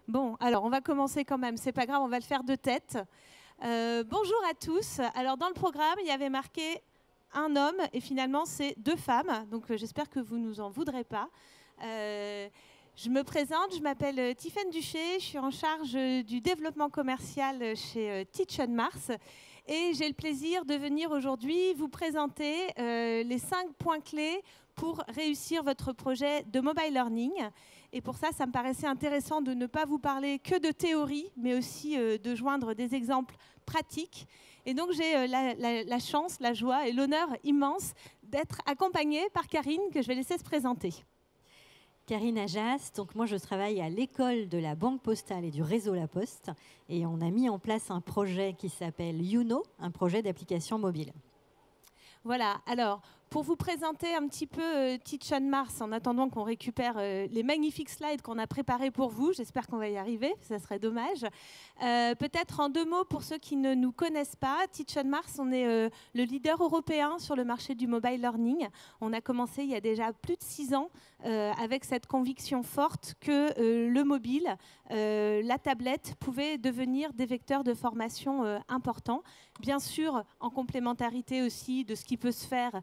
Bon, alors on va commencer quand même, c'est pas grave, on va le faire de tête. Bonjour à tous. Alors dans le programme, il y avait marqué un homme et finalement c'est deux femmes, donc j'espère que vous nous en voudrez pas. Je me présente, je m'appelle Tiffaine Duché, je suis en charge du développement commercial chez Teach On Mars et j'ai le plaisir de venir aujourd'hui vous présenter les 5 points clés pour réussir votre projet de mobile learning. Et pour ça, ça me paraissait intéressant de ne pas vous parler que de théorie, mais aussi de joindre des exemples pratiques. Et donc j'ai la chance, la joie et l'honneur immense d'être accompagnée par Karine, que je vais laisser se présenter. Karine Ajas, donc moi je travaille à l'école de la Banque Postale et du réseau La Poste et on a mis en place un projet qui s'appelle YouKnow, un projet d'application mobile. Voilà, alors pour vous présenter un petit peu Teach On Mars, en attendant qu'on récupère les magnifiques slides qu'on a préparés pour vous, j'espère qu'on va y arriver, ça serait dommage. Peut-être en 2 mots pour ceux qui ne nous connaissent pas, Teach On Mars, on est le leader européen sur le marché du mobile learning. On a commencé il y a déjà plus de 6 ans avec cette conviction forte que le mobile, la tablette, pouvaient devenir des vecteurs de formation importants. Bien sûr, en complémentarité aussi de ce qui peut se faire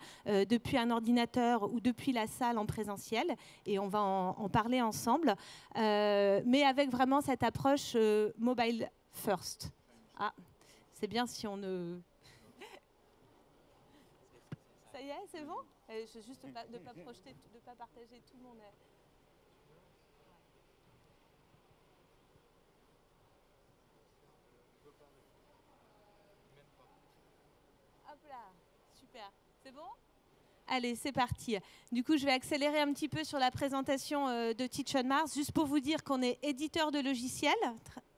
depuis un ordinateur ou depuis la salle en présentiel, et on va en parler ensemble, mais avec vraiment cette approche mobile first. Ah, c'est bien si on ne... Ça y est, c'est bon? Juste de ne pas projeter, de ne pas partager tout le monde. Hop là, super. C'est bon? Allez, c'est parti. Du coup, je vais accélérer un petit peu sur la présentation de Teach On Mars, juste pour vous dire qu'on est éditeur de logiciels.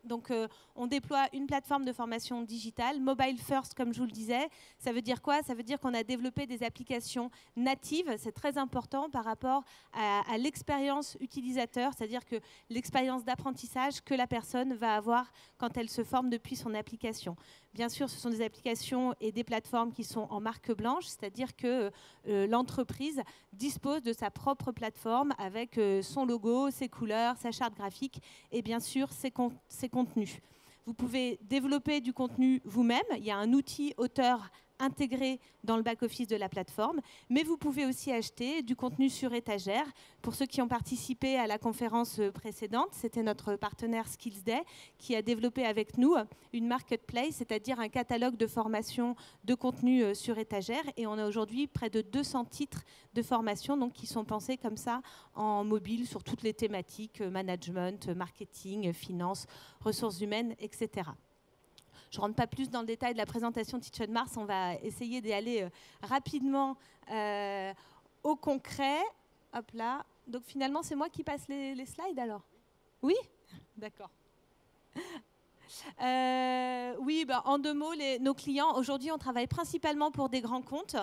Donc, on déploie une plateforme de formation digitale, mobile first, comme je vous le disais. Ça veut dire quoi? Ça veut dire qu'on a développé des applications natives. C'est très important par rapport à l'expérience utilisateur, c'est-à-dire que l'expérience d'apprentissage que la personne va avoir quand elle se forme depuis son application. Bien sûr, ce sont des applications et des plateformes qui sont en marque blanche, c'est-à-dire que l'entreprise dispose de sa propre plateforme avec son logo, ses couleurs, sa charte graphique et bien sûr ses contenus. Vous pouvez développer du contenu vous-même. Il y a un outil auteur intégré dans le back-office de la plateforme, mais vous pouvez aussi acheter du contenu sur étagère. Pour ceux qui ont participé à la conférence précédente, c'était notre partenaire SkillsDay qui a développé avec nous une marketplace, c'est-à-dire un catalogue de formation de contenu sur étagère, et on a aujourd'hui près de 200 titres de formation donc, qui sont pensés comme ça en mobile sur toutes les thématiques, management, marketing, finance, ressources humaines, etc. Je ne rentre pas plus dans le détail de la présentation de Teach On Mars. On va essayer d'y aller rapidement au concret. Hop là. Donc finalement, c'est moi qui passe les slides alors? Oui? D'accord. Oui, en 2 mots, nos clients, aujourd'hui, on travaille principalement pour des grands comptes,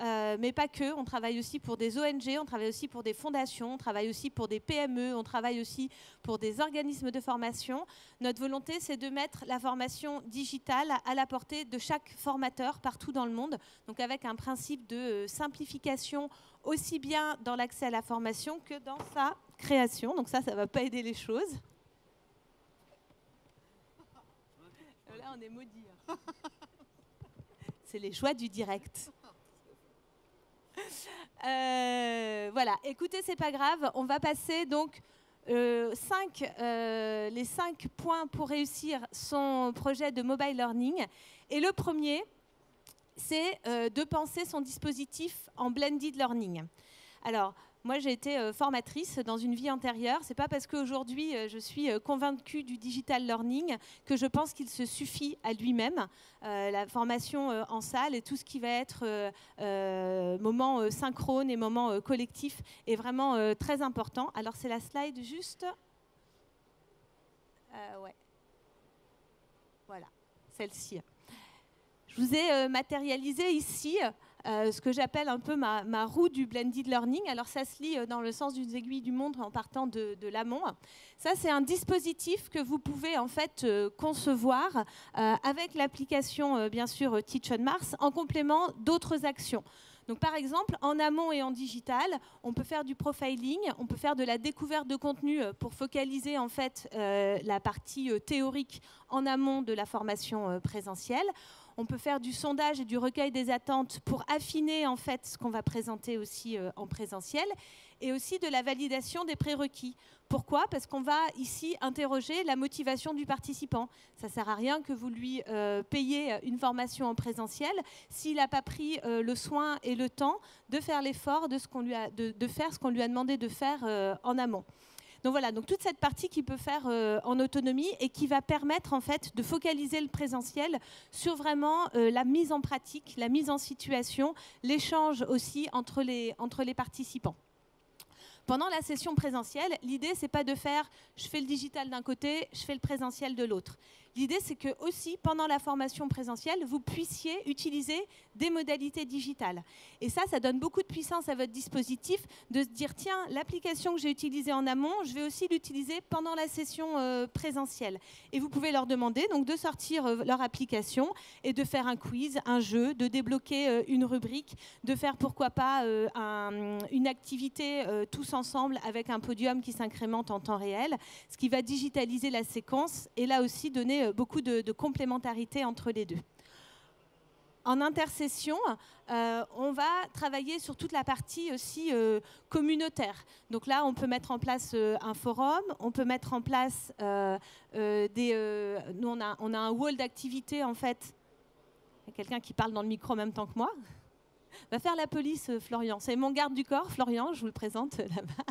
mais pas que. On travaille aussi pour des ONG, on travaille aussi pour des fondations, on travaille aussi pour des PME, on travaille aussi pour des organismes de formation. Notre volonté, c'est de mettre la formation digitale à la portée de chaque formateur partout dans le monde, donc avec un principe de simplification aussi bien dans l'accès à la formation que dans sa création. Donc ça ne va pas aider les choses. Là, on est maudits. C'est les joies du direct. Voilà, écoutez, c'est pas grave. On va passer donc les 5 points pour réussir son projet de mobile learning. Et le premier, c'est de penser son dispositif en blended learning. Alors, moi, j'ai été formatrice dans une vie antérieure. Ce n'est pas parce qu'aujourd'hui, je suis convaincue du digital learning que je pense qu'il se suffit à lui-même. La formation en salle et tout ce qui va être moment synchrone et moment collectif est vraiment très important. Alors, c'est la slide juste... ouais. Voilà, celle-ci. Je vous ai matérialisé ici ce que j'appelle un peu ma roue du blended learning. Alors ça se lit dans le sens d'une aiguille du montre en partant de l'amont. Ça, c'est un dispositif que vous pouvez en fait concevoir avec l'application bien sûr Teach On Mars en complément d'autres actions. Donc par exemple, en amont et en digital, on peut faire du profiling, on peut faire de la découverte de contenu pour focaliser en fait la partie théorique en amont de la formation présentielle. On peut faire du sondage et du recueil des attentes pour affiner en fait ce qu'on va présenter aussi en présentiel, et aussi de la validation des prérequis. Pourquoi ? Parce qu'on va ici interroger la motivation du participant. Ça ne sert à rien que vous lui payiez une formation en présentiel s'il n'a pas pris le soin et le temps de faire l'effort de faire ce qu'on lui a demandé de faire en amont. Donc voilà, donc toute cette partie qu'il peut faire en autonomie et qui va permettre en fait de focaliser le présentiel sur vraiment la mise en pratique, la mise en situation, l'échange aussi entre les participants. Pendant la session présentielle, l'idée, c'est pas de faire « je fais le digital d'un côté, je fais le présentiel de l'autre ». L'idée, c'est que aussi, pendant la formation présentielle, vous puissiez utiliser des modalités digitales. Et ça donne beaucoup de puissance à votre dispositif de se dire, tiens, l'application que j'ai utilisée en amont, je vais aussi l'utiliser pendant la session présentielle. Et vous pouvez leur demander donc, de sortir leur application et de faire un quiz, un jeu, de débloquer une rubrique, de faire pourquoi pas une activité tous ensemble avec un podium qui s'incrémente en temps réel, ce qui va digitaliser la séquence et là aussi donner beaucoup de complémentarité entre les deux. En intercession, on va travailler sur toute la partie aussi communautaire. Donc là, on peut mettre en place un forum, on peut mettre en place nous, on a un wall d'activités en fait. Il y a quelqu'un qui parle dans le micro en même temps que moi. Va faire la police, Florian. C'est mon garde du corps, Florian, je vous le présente là-bas.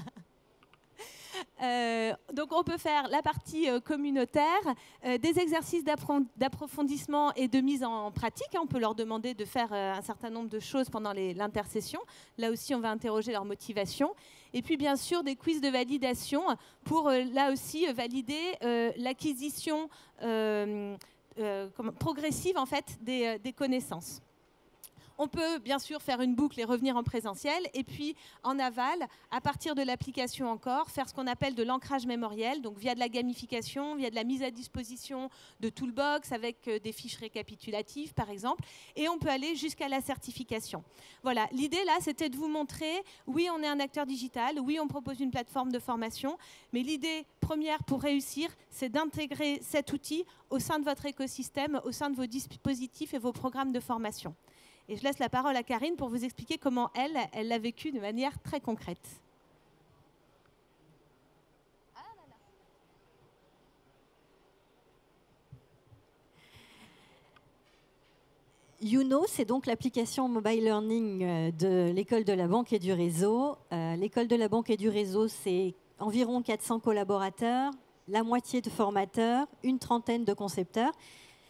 Donc on peut faire la partie communautaire, des exercices d'approfondissement et de mise en pratique. On peut leur demander de faire un certain nombre de choses pendant l'intercession. Là aussi, on va interroger leur motivation. Et puis, bien sûr, des quiz de validation pour, là aussi, valider l'acquisition progressive en fait, des connaissances. On peut bien sûr faire une boucle et revenir en présentiel. Et puis en aval, à partir de l'application encore, faire ce qu'on appelle de l'ancrage mémoriel, donc via de la gamification, via de la mise à disposition de toolbox avec des fiches récapitulatives par exemple. Et on peut aller jusqu'à la certification. Voilà, l'idée là, c'était de vous montrer, oui, on est un acteur digital, oui, on propose une plateforme de formation, mais l'idée première pour réussir, c'est d'intégrer cet outil au sein de votre écosystème, au sein de vos dispositifs et vos programmes de formation. Et je laisse la parole à Karine pour vous expliquer comment elle l'a vécu de manière très concrète. Youno, c'est donc l'application mobile learning de l'école de la banque et du réseau. L'école de la banque et du réseau, c'est environ 400 collaborateurs, la moitié de formateurs, une trentaine de concepteurs.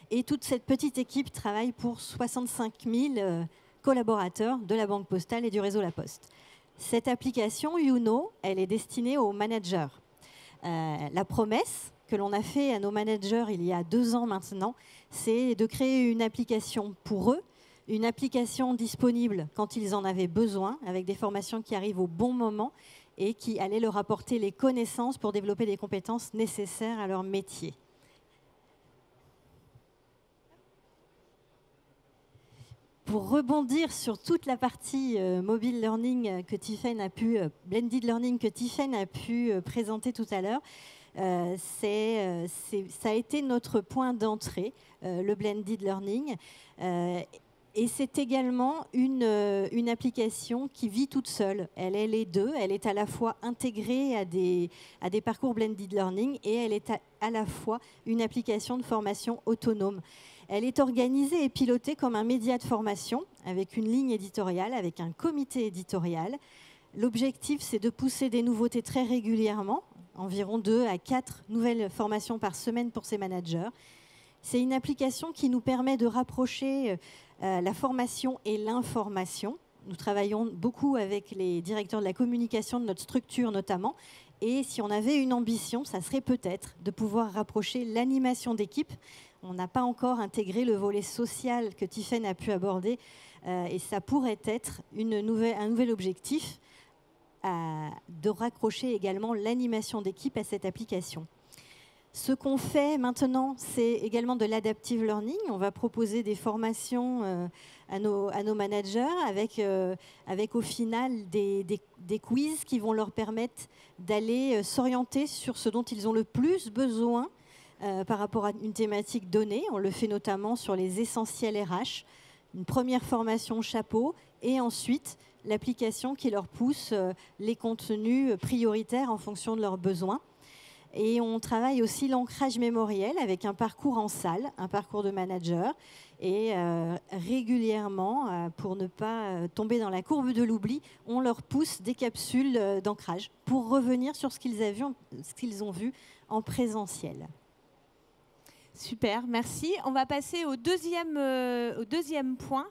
Et toute cette petite équipe travaille pour 65 000 collaborateurs de la Banque Postale et du réseau La Poste. Cette application Youno, elle est destinée aux managers. La promesse que l'on a fait à nos managers il y a 2 ans maintenant, c'est de créer une application pour eux, une application disponible quand ils en avaient besoin, avec des formations qui arrivent au bon moment et qui allaient leur apporter les connaissances pour développer des compétences nécessaires à leur métier. Pour rebondir sur toute la partie mobile learning que Tiffaine a pu, blended learning que Tiffaine a pu présenter tout à l'heure, ça a été notre point d'entrée, le blended learning. Et c'est également une application qui vit toute seule. Elle est les deux. Elle est à la fois intégrée à des parcours blended learning et elle est à la fois une application de formation autonome. Elle est organisée et pilotée comme un média de formation avec une ligne éditoriale, avec un comité éditorial. L'objectif, c'est de pousser des nouveautés très régulièrement, environ 2 à 4 nouvelles formations par semaine pour ces managers. C'est une application qui nous permet de rapprocher la formation et l'information. Nous travaillons beaucoup avec les directeurs de la communication de notre structure notamment. Et si on avait une ambition, ça serait peut-être de pouvoir rapprocher l'animation d'équipe. On n'a pas encore intégré le volet social que Tiffaine a pu aborder. Et ça pourrait être un nouvel objectif de raccrocher également l'animation d'équipe à cette application. Ce qu'on fait maintenant, c'est également de l'adaptive learning. On va proposer des formations à nos managers avec au final des quiz qui vont leur permettre d'aller s'orienter sur ce dont ils ont le plus besoin par rapport à une thématique donnée. On le fait notamment sur les essentiels RH, une première formation chapeau et ensuite l'application qui leur pousse les contenus prioritaires en fonction de leurs besoins. Et on travaille aussi l'ancrage mémoriel avec un parcours en salle, un parcours de manager. Et régulièrement, pour ne pas tomber dans la courbe de l'oubli, on leur pousse des capsules d'ancrage pour revenir sur ce qu'ils ont vu en présentiel. Super, merci. On va passer au deuxième point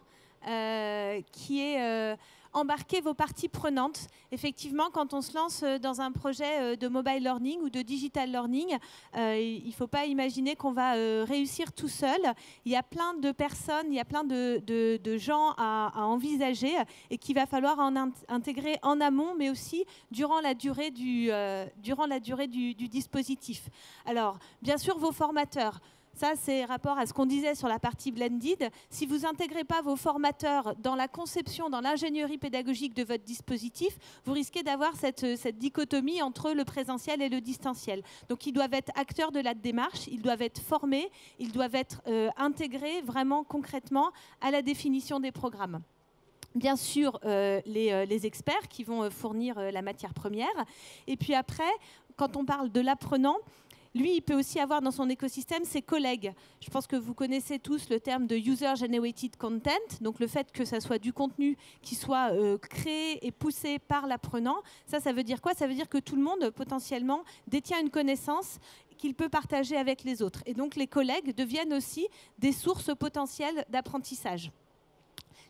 qui est embarquer vos parties prenantes. Effectivement, quand on se lance dans un projet de mobile learning ou de digital learning, il ne faut pas imaginer qu'on va réussir tout seul. Il y a plein de personnes, il y a plein de gens à envisager et qu'il va falloir intégrer en amont, mais aussi durant la durée du dispositif. Alors, bien sûr, vos formateurs. Ça, c'est rapport à ce qu'on disait sur la partie blended. Si vous n'intégrez pas vos formateurs dans la conception, dans l'ingénierie pédagogique de votre dispositif, vous risquez d'avoir cette dichotomie entre le présentiel et le distanciel. Donc, ils doivent être acteurs de la démarche, ils doivent être formés, ils doivent être intégrés vraiment concrètement à la définition des programmes. Bien sûr, les experts qui vont fournir la matière première. Et puis après, quand on parle de l'apprenant, lui, il peut aussi avoir dans son écosystème ses collègues. Je pense que vous connaissez tous le terme de user-generated content, donc le fait que ça soit du contenu qui soit créé et poussé par l'apprenant. Ça veut dire quoi? Ça veut dire que tout le monde, potentiellement, détient une connaissance qu'il peut partager avec les autres. Et donc, les collègues deviennent aussi des sources potentielles d'apprentissage.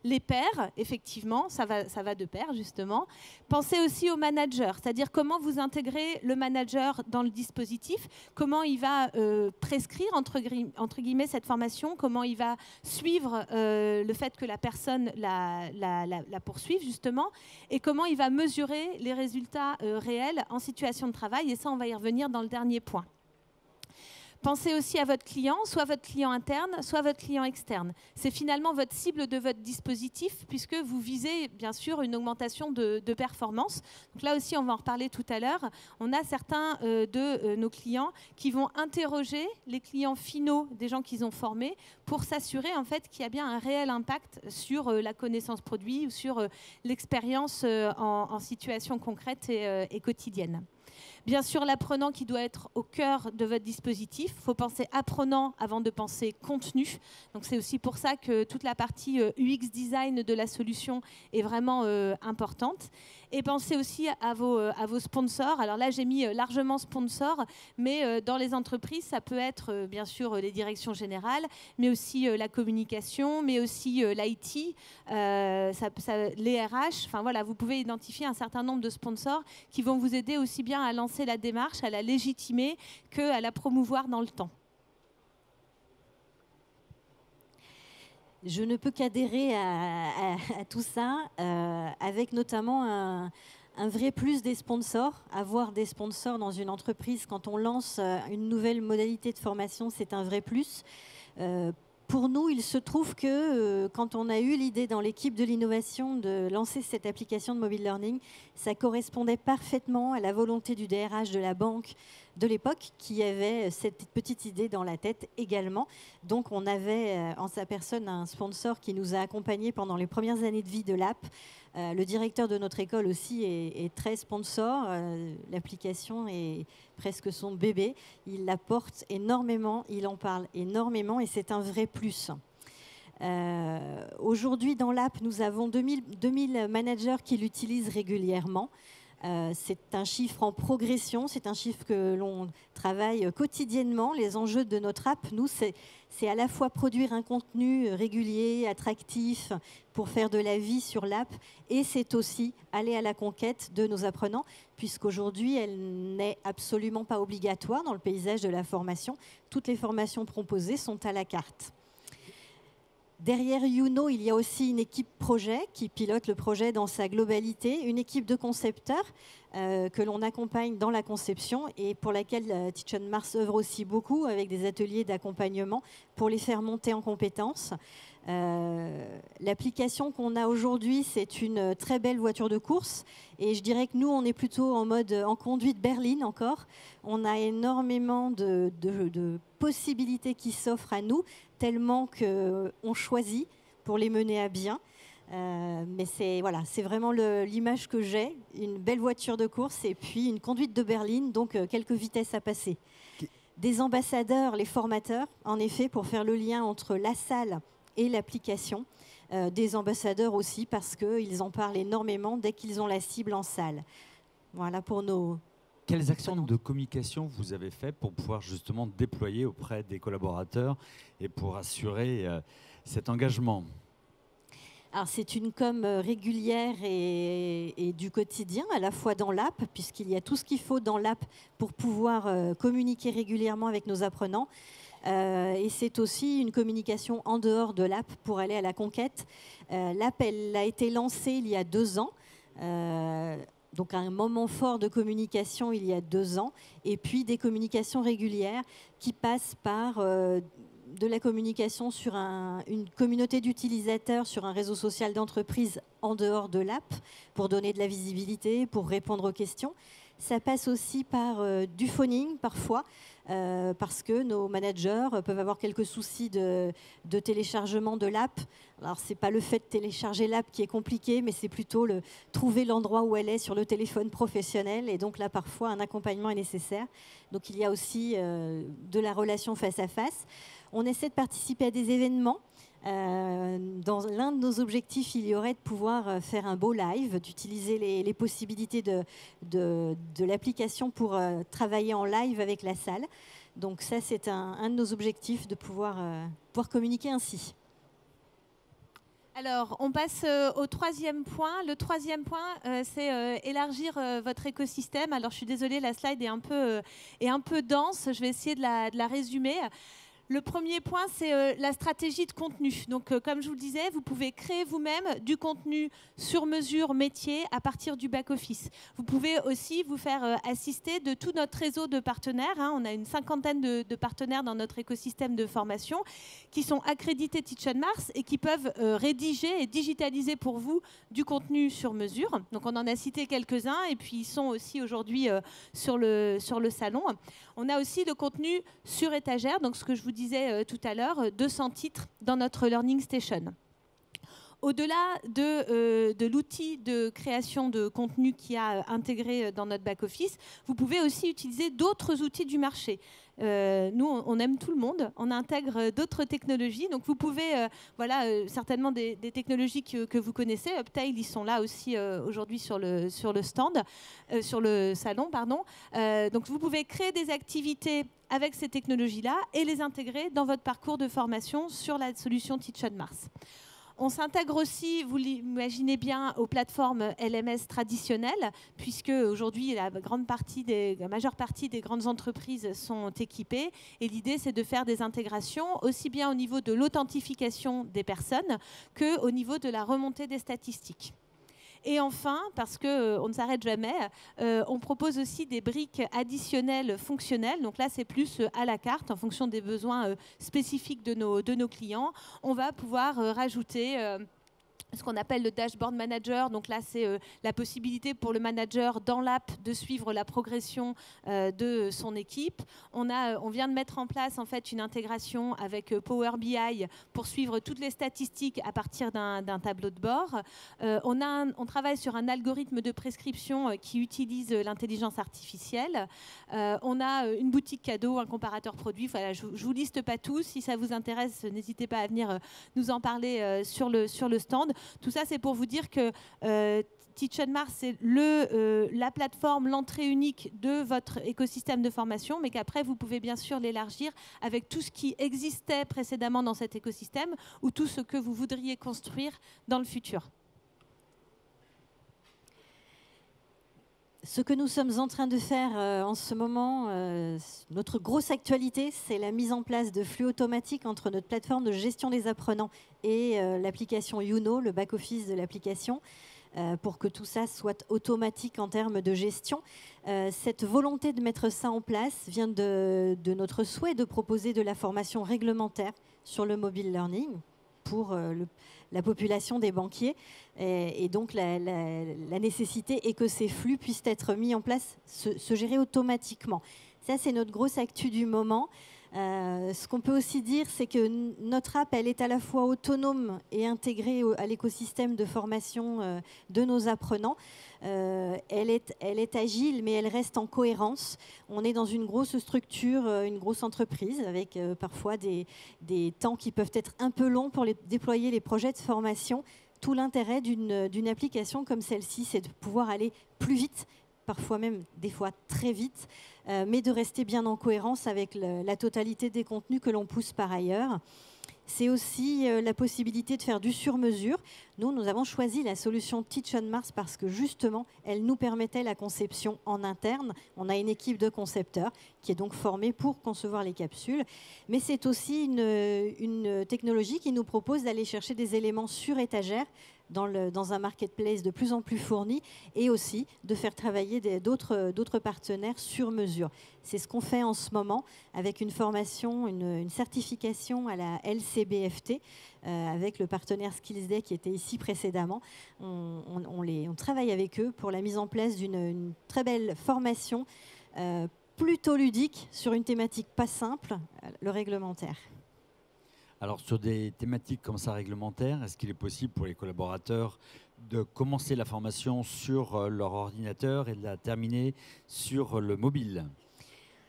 Les pairs, effectivement, ça va de pair, justement. Pensez aussi au manager, c'est-à-dire comment vous intégrez le manager dans le dispositif, comment il va prescrire, entre guillemets, cette formation, comment il va suivre le fait que la personne la poursuive, justement, et comment il va mesurer les résultats réels en situation de travail. Et ça, on va y revenir dans le dernier point. Pensez aussi à votre client, soit votre client interne, soit votre client externe. C'est finalement votre cible de votre dispositif puisque vous visez bien sûr une augmentation de performance. Donc là aussi, on va en reparler tout à l'heure. On a certains de nos clients qui vont interroger les clients finaux des gens qu'ils ont formés pour s'assurer en fait qu'il y a bien un réel impact sur la connaissance produit ou sur l'expérience en situation concrète et quotidienne. Bien sûr, l'apprenant qui doit être au cœur de votre dispositif. Il faut penser apprenant avant de penser contenu. Donc, c'est aussi pour ça que toute la partie UX design de la solution est vraiment importante. Et pensez aussi à vos sponsors. Alors là, j'ai mis largement sponsors, mais dans les entreprises, ça peut être bien sûr les directions générales, mais aussi la communication, mais aussi l'IT, les RH. Enfin voilà, vous pouvez identifier un certain nombre de sponsors qui vont vous aider aussi bien à lancer la démarche, à la légitimer, qu'à la promouvoir dans le temps. Je ne peux qu'adhérer à tout ça, avec notamment un vrai plus des sponsors. Avoir des sponsors dans une entreprise, quand on lance une nouvelle modalité de formation, c'est un vrai plus. Pour nous, il se trouve que quand on a eu l'idée dans l'équipe de l'innovation de lancer cette application de mobile learning, ça correspondait parfaitement à la volonté du DRH de la banque de l'époque qui avait cette petite idée dans la tête également. Donc on avait en sa personne un sponsor qui nous a accompagnés pendant les premières années de vie de l'app. Le directeur de notre école aussi est très sponsor. L'application est presque son bébé. Il la porte énormément, il en parle énormément et c'est un vrai plus. Aujourd'hui, dans l'app, nous avons 2000 managers qui l'utilisent régulièrement. C'est un chiffre en progression, c'est un chiffre que l'on travaille quotidiennement. Les enjeux de notre app, nous, c'est à la fois produire un contenu régulier, attractif, pour faire de la vie sur l'app, et c'est aussi aller à la conquête de nos apprenants, puisqu'aujourd'hui, elle n'est absolument pas obligatoire dans le paysage de la formation. Toutes les formations proposées sont à la carte. Derrière Youno, il y a aussi une équipe projet qui pilote le projet dans sa globalité, une équipe de concepteurs que l'on accompagne dans la conception et pour laquelle Teach on Mars œuvre aussi beaucoup avec des ateliers d'accompagnement pour les faire monter en compétences. L'application qu'on a aujourd'hui, c'est une très belle voiture de course et je dirais que nous, on est plutôt en mode en conduite berline encore. On a énormément de possibilités qui s'offrent à nous, tellement qu'on choisit pour les mener à bien. Mais c'est vraiment l'image que j'ai, une belle voiture de course et puis une conduite de berline, donc quelques vitesses à passer. Des ambassadeurs, les formateurs, en effet, pour faire le lien entre la salle et l'application. Des ambassadeurs aussi, parce qu'ils en parlent énormément dès qu'ils ont la cible en salle. Voilà pour nos... Quelles actions de communication vous avez fait pour pouvoir justement déployer auprès des collaborateurs et pour assurer cet engagement ? Alors c'est une com régulière et du quotidien, à la fois dans l'app, puisqu'il y a tout ce qu'il faut dans l'app pour pouvoir communiquer régulièrement avec nos apprenants. Et c'est aussi une communication en dehors de l'app pour aller à la conquête. L'app, elle a été lancée il y a 2 ans. Donc un moment fort de communication il y a 2 ans. Et puis des communications régulières qui passent par... de la communication sur une communauté d'utilisateurs sur un réseau social d'entreprise en dehors de l'app pour donner de la visibilité, pour répondre aux questions. Ça passe aussi par du phoning parfois parce que nos managers peuvent avoir quelques soucis de téléchargement de l'app. Alors, ce n'est pas le fait de télécharger l'app qui est compliqué, mais c'est plutôt trouver l'endroit où elle est sur le téléphone professionnel. Et donc là, parfois, un accompagnement est nécessaire. Donc, il y a aussi de la relation face à face. On essaie de participer à des événements. Dans l'un de nos objectifs, il y aurait de pouvoir faire un beau live, d'utiliser les possibilités de l'application pour travailler en live avec la salle. Donc ça, c'est un de nos objectifs, de pouvoir communiquer ainsi. Alors, on passe au 3e point. Le 3e point, c'est élargir votre écosystème. Alors, je suis désolée, la slide est un peu dense. Je vais essayer de la résumer. Le premier point, c'est la stratégie de contenu. Donc, comme je vous le disais, vous pouvez créer vous-même du contenu sur mesure métier à partir du back-office. Vous pouvez aussi vous faire assister de tout notre réseau de partenaires. On a une 50aine de partenaires dans notre écosystème de formation qui sont accrédités Teach on Mars et qui peuvent rédiger et digitaliser pour vous du contenu sur mesure. Donc, on en a cité quelques-uns et puis ils sont aussi aujourd'hui sur le salon. On a aussi le contenu sur étagère, donc ce que je vous disais tout à l'heure, 200 titres dans notre Learning Station. Au-delà de l'outil de création de contenu qui a intégré dans notre back-office, vous pouvez aussi utiliser d'autres outils du marché. Nous, on aime tout le monde, on intègre d'autres technologies. Donc, vous pouvez, certainement des technologies que vous connaissez. Uptail, ils sont là aussi aujourd'hui sur le stand, sur le salon, pardon. Donc, vous pouvez créer des activités avec ces technologies-là et les intégrer dans votre parcours de formation sur la solution Teach on Mars. On s'intègre aussi, vous l'imaginez bien, aux plateformes LMS traditionnelles, puisque aujourd'hui, la majeure partie des grandes entreprises sont équipées. Et l'idée, c'est de faire des intégrations aussi bien au niveau de l'authentification des personnes qu'au niveau de la remontée des statistiques. Et enfin, parce qu'on ne s'arrête jamais, on propose aussi des briques additionnelles fonctionnelles. Donc là, c'est plus à la carte, en fonction des besoins spécifiques de nos clients. On va pouvoir rajouter ce qu'on appelle le dashboard manager. Donc là, c'est la possibilité pour le manager dans l'app de suivre la progression de son équipe. On vient de mettre en place en fait une intégration avec Power BI pour suivre toutes les statistiques à partir d'un tableau de bord. On travaille sur un algorithme de prescription qui utilise l'intelligence artificielle. On a une boutique cadeau, un comparateur produit. Voilà, je vous liste pas tous. Si ça vous intéresse, n'hésitez pas à venir nous en parler sur le stand. Tout ça, c'est pour vous dire que Teach on Mars, c'est la plateforme, l'entrée unique de votre écosystème de formation, mais qu'après, vous pouvez bien sûr l'élargir avec tout ce qui existait précédemment dans cet écosystème ou tout ce que vous voudriez construire dans le futur. Ce que nous sommes en train de faire en ce moment, notre grosse actualité, c'est la mise en place de flux automatiques entre notre plateforme de gestion des apprenants et l'application Youno, le back-office de l'application, pour que tout ça soit automatique en termes de gestion. Cette volonté de mettre ça en place vient de notre souhait de proposer de la formation réglementaire sur le mobile learning pour la population des banquiers. Et donc, la nécessité est que ces flux puissent être mis en place, se gérer automatiquement. Ça, c'est notre grosse actu du moment. Ce qu'on peut aussi dire, c'est que notre app, elle est à la fois autonome et intégrée à l'écosystème de formation de nos apprenants. Elle est agile, mais elle reste en cohérence. On est dans une grosse structure, une grosse entreprise, avec parfois des temps qui peuvent être un peu longs pour déployer les projets de formation. Tout l'intérêt d'une application comme celle-ci, c'est de pouvoir aller plus vite, parfois même des fois très vite, mais de rester bien en cohérence avec la totalité des contenus que l'on pousse par ailleurs. C'est aussi la possibilité de faire du sur-mesure. Nous avons choisi la solution Teach on Mars parce que justement, elle nous permettait la conception en interne. On a une équipe de concepteurs qui est donc formée pour concevoir les capsules. Mais c'est aussi une technologie qui nous propose d'aller chercher des éléments sur étagère dans un marketplace de plus en plus fourni et aussi de faire travailler d'autres partenaires sur mesure. C'est ce qu'on fait en ce moment avec une formation, une certification à la LCBFT avec le partenaire SkillsDay qui était ici précédemment. On travaille avec eux pour la mise en place d'une très belle formation plutôt ludique sur une thématique pas simple, le réglementaire. Alors, sur des thématiques comme ça réglementaires, est-ce qu'il est possible pour les collaborateurs de commencer la formation sur leur ordinateur et de la terminer sur le mobile ?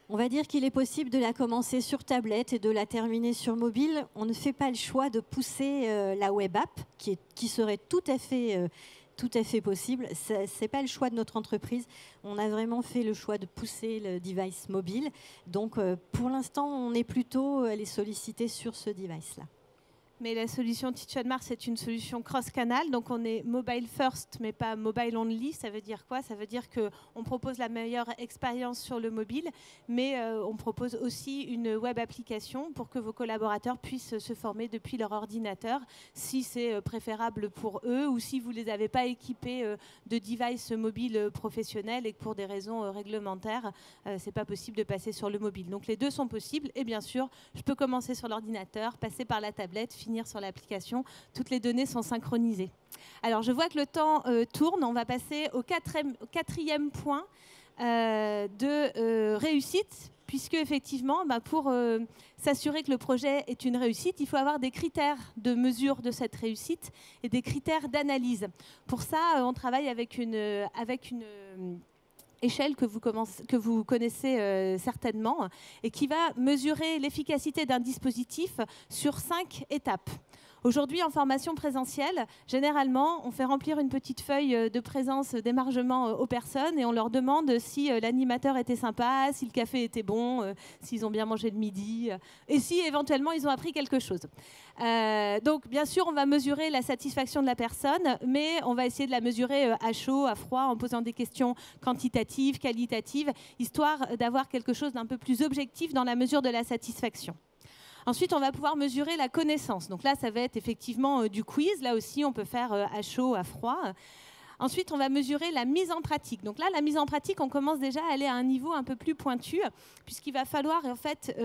On va dire qu'il est possible de la commencer sur tablette et de la terminer sur mobile. On ne fait pas le choix de pousser la web app, qui serait tout à fait possible. Ce n'est pas le choix de notre entreprise. On a vraiment fait le choix de pousser le device mobile. Donc, pour l'instant, on est plutôt allé solliciter sur ce device-là. Mais la solution Teach on Mars, c'est une solution cross-canal. Donc, on est mobile first, mais pas mobile only. Ça veut dire quoi ? Ça veut dire qu'on propose la meilleure expérience sur le mobile, mais on propose aussi une web application pour que vos collaborateurs puissent se former depuis leur ordinateur, si c'est préférable pour eux ou si vous ne les avez pas équipés de devices mobiles professionnels et que pour des raisons réglementaires, ce n'est pas possible de passer sur le mobile. Donc, les deux sont possibles. Et bien sûr, je peux commencer sur l'ordinateur, passer par la tablette, finir sur l'application. Toutes les données sont synchronisées. Alors, je vois que le temps tourne. On va passer au quatrième point de réussite, puisque effectivement, pour s'assurer que le projet est une réussite, il faut avoir des critères de mesure de cette réussite et des critères d'analyse. Pour ça, on travaille avec une échelle que vous connaissez certainement et qui va mesurer l'efficacité d'un dispositif sur 5 étapes. Aujourd'hui, en formation présentielle, généralement, on fait remplir une petite feuille de présence d'émargement aux personnes et on leur demande si l'animateur était sympa, si le café était bon, s'ils ont bien mangé le midi et si éventuellement ils ont appris quelque chose. Donc, bien sûr, on va mesurer la satisfaction de la personne, mais on va essayer de la mesurer à chaud, à froid, en posant des questions quantitatives, qualitatives, histoire d'avoir quelque chose d'un peu plus objectif dans la mesure de la satisfaction. Ensuite, on va pouvoir mesurer la connaissance. Donc là, ça va être effectivement du quiz. Là aussi, on peut faire à chaud, à froid. Ensuite, on va mesurer la mise en pratique. Donc là, la mise en pratique, on commence déjà à aller à un niveau un peu plus pointu, puisqu'il va falloir en fait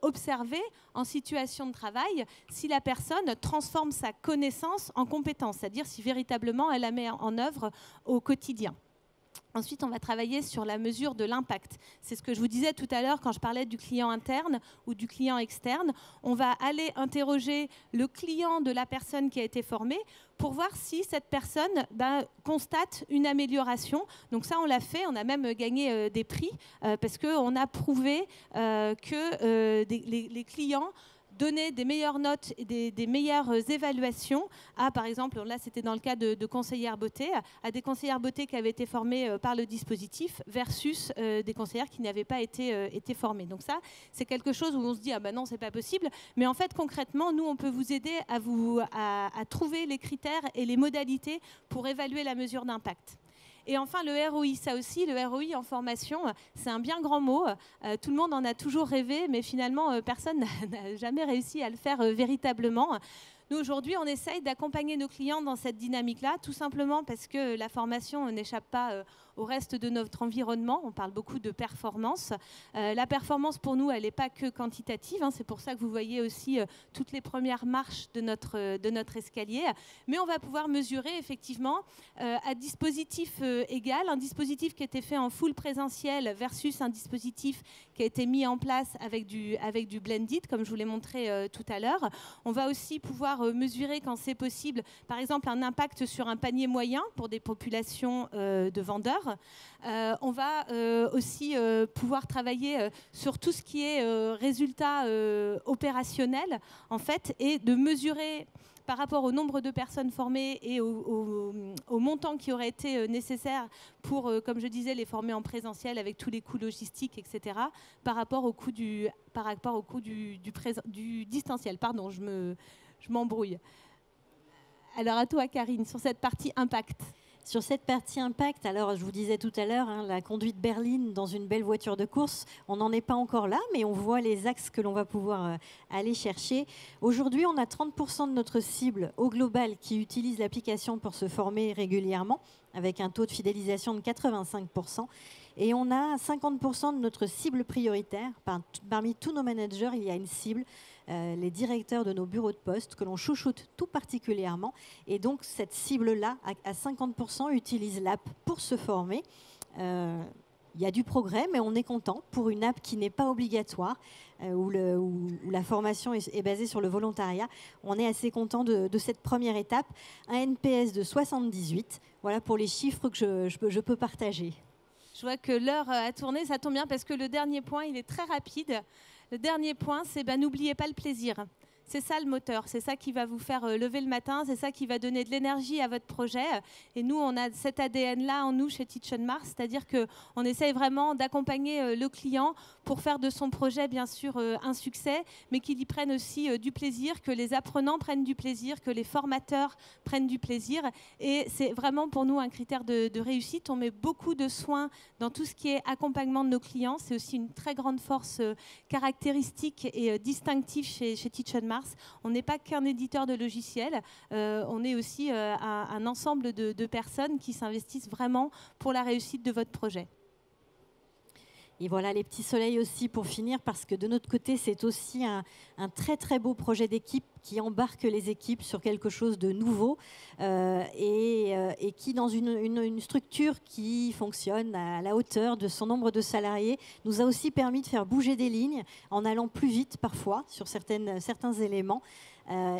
observer en situation de travail si la personne transforme sa connaissance en compétence, c'est-à-dire si véritablement elle la met en œuvre au quotidien. Ensuite, on va travailler sur la mesure de l'impact. C'est ce que je vous disais tout à l'heure quand je parlais du client interne ou du client externe. On va aller interroger le client de la personne qui a été formée pour voir si cette personne constate une amélioration. Donc ça, on l'a fait. On a même gagné des prix parce qu'on a prouvé que les clients donner des meilleures notes et des meilleures évaluations à, par exemple, là c'était dans le cas de conseillères beauté, à des conseillères beauté qui avaient été formées par le dispositif versus des conseillères qui n'avaient pas été formées. Donc ça, c'est quelque chose où on se dit « Ah ben non, c'est pas possible ». Mais en fait, concrètement, nous, on peut vous aider à trouver les critères et les modalités pour évaluer la mesure d'impact. Et enfin, le ROI, ça aussi, le ROI en formation, c'est un bien grand mot. Tout le monde en a toujours rêvé, mais finalement, personne n'a jamais réussi à le faire véritablement. Nous, aujourd'hui, on essaye d'accompagner nos clients dans cette dynamique-là, tout simplement parce que la formation n'échappe pas au reste de notre environnement. On parle beaucoup de performance. La performance, pour nous, elle n'est pas que quantitative. C'est pour ça que vous voyez aussi toutes les premières marches de notre escalier. Mais on va pouvoir mesurer, effectivement, à dispositif égal, un dispositif qui était fait en full présentiel versus un dispositif qui a été mis en place avec du blended, comme je vous l'ai montré tout à l'heure. On va aussi pouvoir mesurer, quand c'est possible, par exemple, un impact sur un panier moyen pour des populations de vendeurs. On va aussi pouvoir travailler sur tout ce qui est résultats opérationnels, en fait, et de mesurer par rapport au nombre de personnes formées et au montant qui aurait été nécessaire pour, comme je disais, les former en présentiel avec tous les coûts logistiques, etc., par rapport au coût du distanciel. Pardon, je m'embrouille. Alors à toi, Karine, sur cette partie impact. Sur cette partie impact, alors je vous disais tout à l'heure, la conduite berline dans une belle voiture de course, on n'en est pas encore là, mais on voit les axes que l'on va pouvoir aller chercher. Aujourd'hui, on a 30% de notre cible au global qui utilise l'application pour se former régulièrement, avec un taux de fidélisation de 85%. Et on a 50% de notre cible prioritaire. Parmi tous nos managers, il y a une cible, les directeurs de nos bureaux de poste, que l'on chouchoute tout particulièrement. Et donc, cette cible-là, à 50%, utilise l'app pour se former. Il y a du progrès, mais on est content pour une app qui n'est pas obligatoire, où la formation est basée sur le volontariat. On est assez content de cette première étape. Un NPS de 78, voilà pour les chiffres que je peux partager. Je vois que l'heure a tourné, ça tombe bien parce que le dernier point, il est très rapide. Le dernier point, c'est n'oubliez pas le plaisir. C'est ça le moteur, c'est ça qui va vous faire lever le matin, c'est ça qui va donner de l'énergie à votre projet. Et nous, on a cet ADN-là en nous chez Teach On Mars, c'est-à-dire qu'on essaye vraiment d'accompagner le client pour faire de son projet, bien sûr, un succès, mais qu'il y prenne aussi du plaisir, que les apprenants prennent du plaisir, que les formateurs prennent du plaisir. Et c'est vraiment pour nous un critère de réussite. On met beaucoup de soins dans tout ce qui est accompagnement de nos clients. C'est aussi une très grande force caractéristique et distinctive chez Teach On Mars. On n'est pas qu'un éditeur de logiciels, on est aussi un ensemble de personnes qui s'investissent vraiment pour la réussite de votre projet. Et voilà les petits soleils aussi pour finir, parce que de notre côté, c'est aussi un très très beau projet d'équipe qui embarque les équipes sur quelque chose de nouveau et qui, dans une structure qui fonctionne à la hauteur de son nombre de salariés, nous a aussi permis de faire bouger des lignes en allant plus vite parfois sur certains éléments.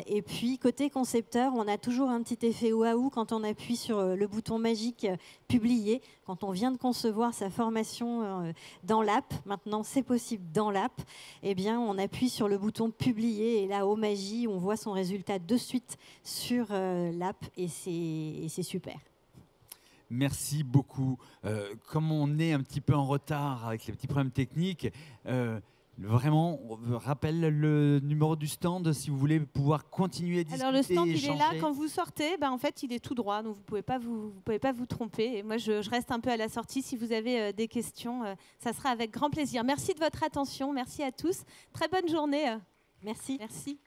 Et puis, côté concepteur, on a toujours un petit effet waouh quand on appuie sur le bouton magique publier. Quand on vient de concevoir sa formation dans l'app, maintenant c'est possible dans l'app, eh bien, on appuie sur le bouton publier et là, oh magie, on voit son résultat de suite sur l'app et c'est super. Merci beaucoup. Comme on est un petit peu en retard avec les petits problèmes techniques, vraiment, on rappelle le numéro du stand si vous voulez pouvoir continuer à discuter. Alors le stand, échanger. il est là quand vous sortez. En fait, il est tout droit, donc vous pouvez pas vous tromper. Et moi, je reste un peu à la sortie. Si vous avez des questions, ça sera avec grand plaisir. Merci de votre attention. Merci à tous. Très bonne journée. Merci. Merci.